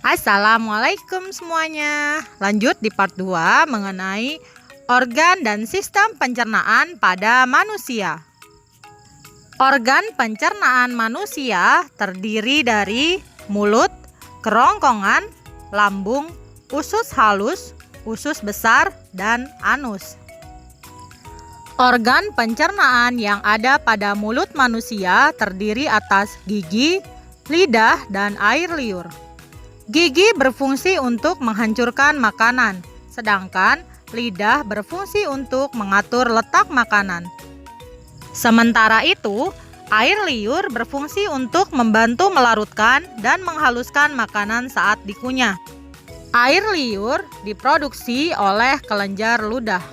Assalamualaikum semuanya. Lanjut di part 2 mengenai organ dan sistem pencernaan pada manusia. Organ pencernaan manusia terdiri dari mulut, kerongkongan, lambung, usus halus, usus besar, dan anus. Organ pencernaan yang ada pada mulut manusia terdiri atas gigi, lidah, dan air liur. Gigi berfungsi untuk menghancurkan makanan, sedangkan lidah berfungsi untuk mengatur letak makanan. Sementara itu, air liur berfungsi untuk membantu melarutkan dan menghaluskan makanan saat dikunyah. Air liur diproduksi oleh kelenjar ludah.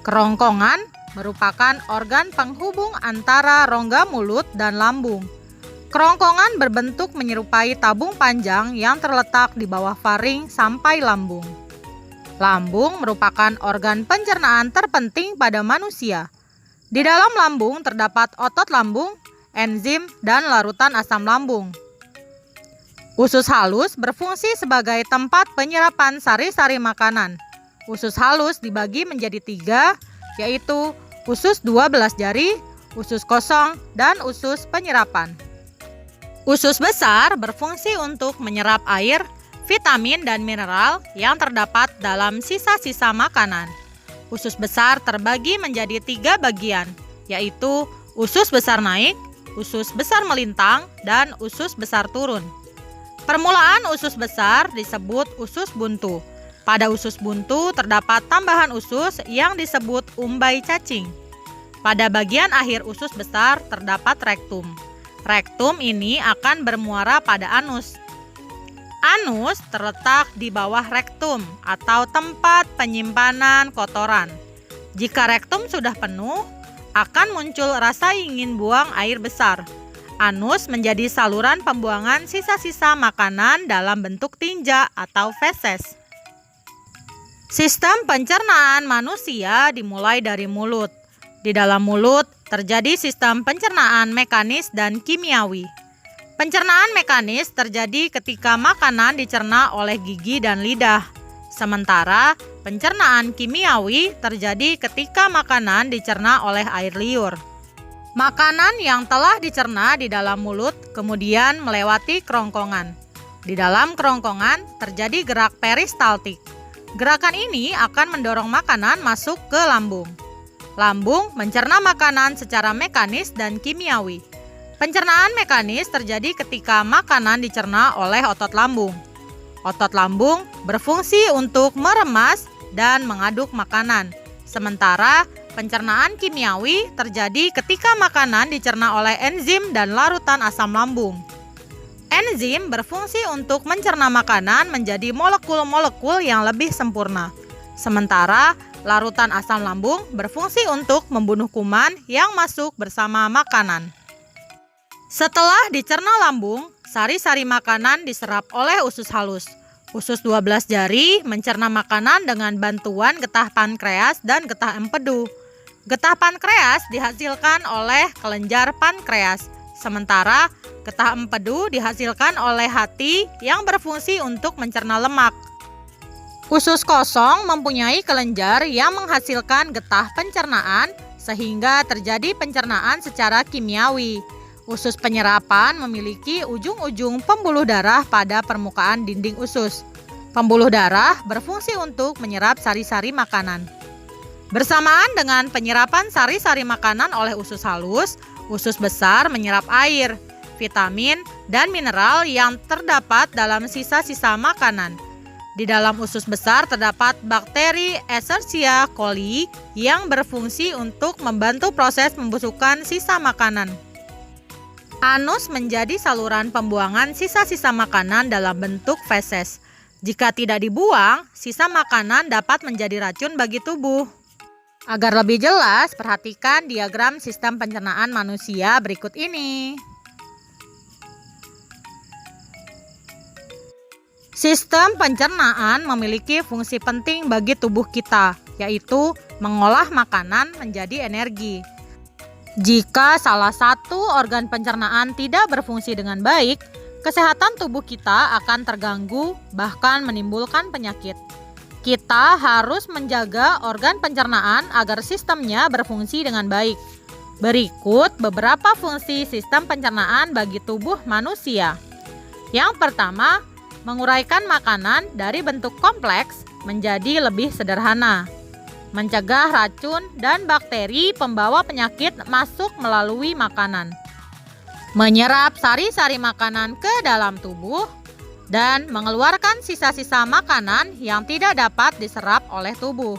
Kerongkongan merupakan organ penghubung antara rongga mulut dan lambung. Kerongkongan berbentuk menyerupai tabung panjang yang terletak di bawah faring sampai lambung. Lambung merupakan organ pencernaan terpenting pada manusia. Di dalam lambung terdapat otot lambung, enzim, dan larutan asam lambung. Usus halus berfungsi sebagai tempat penyerapan sari-sari makanan. Usus halus dibagi menjadi 3, yaitu usus 12 jari, usus kosong, dan usus penyerapan. Usus besar berfungsi untuk menyerap air, vitamin, dan mineral yang terdapat dalam sisa-sisa makanan. Usus besar terbagi menjadi 3 bagian, yaitu usus besar naik, usus besar melintang, dan usus besar turun. Permulaan usus besar disebut usus buntu. Pada usus buntu terdapat tambahan usus yang disebut umbai cacing. Pada bagian akhir usus besar terdapat rektum. Rektum ini akan bermuara pada anus. Anus terletak di bawah rektum atau tempat penyimpanan kotoran. Jika rektum sudah penuh, akan muncul rasa ingin buang air besar. Anus menjadi saluran pembuangan sisa-sisa makanan dalam bentuk tinja atau feses. Sistem pencernaan manusia dimulai dari mulut. Di dalam mulut terjadi sistem pencernaan mekanis dan kimiawi. Pencernaan mekanis terjadi ketika makanan dicerna oleh gigi dan lidah. Sementara pencernaan kimiawi terjadi ketika makanan dicerna oleh air liur. Makanan yang telah dicerna di dalam mulut kemudian melewati kerongkongan. Di dalam kerongkongan terjadi gerak peristaltik. Gerakan ini akan mendorong makanan masuk ke lambung. Lambung mencerna makanan secara mekanis dan kimiawi. Pencernaan mekanis terjadi ketika makanan dicerna oleh otot lambung. Otot lambung berfungsi untuk meremas dan mengaduk makanan. Sementara pencernaan kimiawi terjadi ketika makanan dicerna oleh enzim dan larutan asam lambung. Enzim berfungsi untuk mencerna makanan menjadi molekul-molekul yang lebih sempurna. Sementara larutan asam lambung berfungsi untuk membunuh kuman yang masuk bersama makanan. Setelah dicerna lambung, sari-sari makanan diserap oleh usus halus. Usus 12 jari mencerna makanan dengan bantuan getah pankreas dan getah empedu. Getah pankreas dihasilkan oleh kelenjar pankreas, sementara getah empedu dihasilkan oleh hati yang berfungsi untuk mencerna lemak. Usus kosong mempunyai kelenjar yang menghasilkan getah pencernaan sehingga terjadi pencernaan secara kimiawi. Usus penyerapan memiliki ujung-ujung pembuluh darah pada permukaan dinding usus. Pembuluh darah berfungsi untuk menyerap sari-sari makanan. Bersamaan dengan penyerapan sari-sari makanan oleh usus halus, usus besar menyerap air, vitamin, dan mineral yang terdapat dalam sisa-sisa makanan. Di dalam usus besar terdapat bakteri Escherichia coli yang berfungsi untuk membantu proses pembusukan sisa makanan. Anus menjadi saluran pembuangan sisa-sisa makanan dalam bentuk feses. Jika tidak dibuang, sisa makanan dapat menjadi racun bagi tubuh. Agar lebih jelas, perhatikan diagram sistem pencernaan manusia berikut ini. Sistem pencernaan memiliki fungsi penting bagi tubuh kita, yaitu mengolah makanan menjadi energi. Jika salah satu organ pencernaan tidak berfungsi dengan baik, kesehatan tubuh kita akan terganggu, bahkan menimbulkan penyakit. Kita harus menjaga organ pencernaan agar sistemnya berfungsi dengan baik. Berikut beberapa fungsi sistem pencernaan bagi tubuh manusia. Yang pertama, menguraikan makanan dari bentuk kompleks menjadi lebih sederhana. Mencegah racun dan bakteri pembawa penyakit masuk melalui makanan. Menyerap sari-sari makanan ke dalam tubuh dan mengeluarkan sisa-sisa makanan yang tidak dapat diserap oleh tubuh.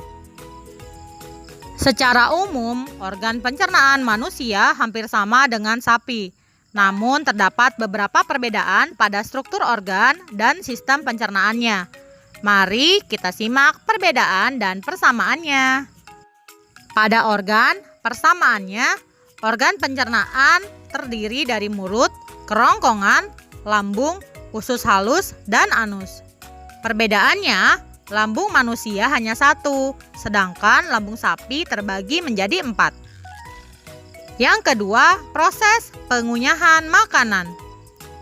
Secara umum, organ pencernaan manusia hampir sama dengan sapi. Namun terdapat beberapa perbedaan pada struktur organ dan sistem pencernaannya. Mari kita simak perbedaan dan persamaannya. Pada organ, persamaannya, organ pencernaan terdiri dari mulut, kerongkongan, lambung, usus halus, dan anus. Perbedaannya, lambung manusia hanya satu, sedangkan lambung sapi terbagi menjadi 4. Yang kedua, proses pengunyahan makanan.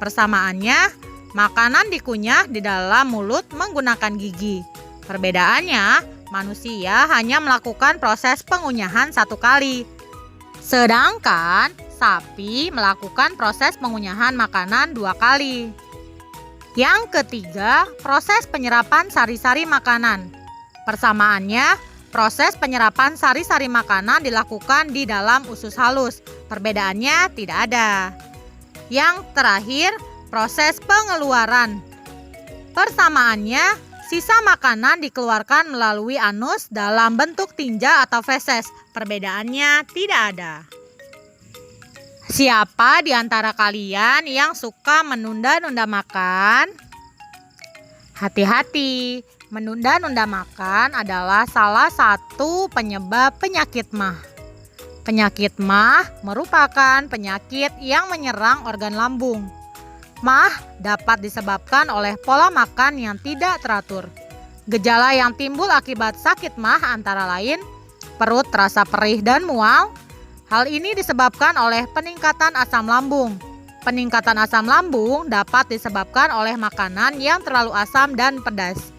Persamaannya, makanan dikunyah di dalam mulut menggunakan gigi. Perbedaannya, manusia hanya melakukan proses pengunyahan 1 kali. Sedangkan sapi melakukan proses pengunyahan makanan 2 kali. Yang ketiga, proses penyerapan sari-sari makanan. Persamaannya, proses penyerapan sari-sari makanan dilakukan di dalam usus halus. Perbedaannya tidak ada. Yang terakhir, proses pengeluaran. Persamaannya, sisa makanan dikeluarkan melalui anus dalam bentuk tinja atau feses. Perbedaannya tidak ada. Siapa di antara kalian yang suka menunda-nunda makan? Hati-hati, menunda-nunda makan adalah salah satu penyebab penyakit MAH. Penyakit MAH merupakan penyakit yang menyerang organ lambung. MAH dapat disebabkan oleh pola makan yang tidak teratur. Gejala yang timbul akibat sakit MAH antara lain perut terasa perih dan mual. Hal ini disebabkan oleh peningkatan asam lambung. Peningkatan asam lambung dapat disebabkan oleh makanan yang terlalu asam dan pedas.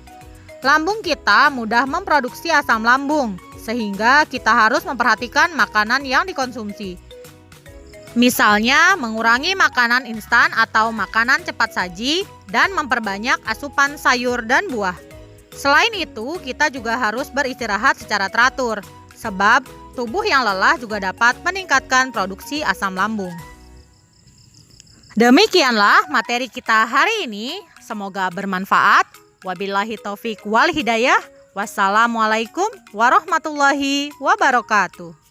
Lambung kita mudah memproduksi asam lambung, sehingga kita harus memperhatikan makanan yang dikonsumsi. Misalnya, mengurangi makanan instan atau makanan cepat saji dan memperbanyak asupan sayur dan buah. Selain itu, kita juga harus beristirahat secara teratur, sebab tubuh yang lelah juga dapat meningkatkan produksi asam lambung. Demikianlah materi kita hari ini. Semoga bermanfaat. Wabillahi taufik wal hidayah. Wassalamualaikum warahmatullahi wabarakatuh.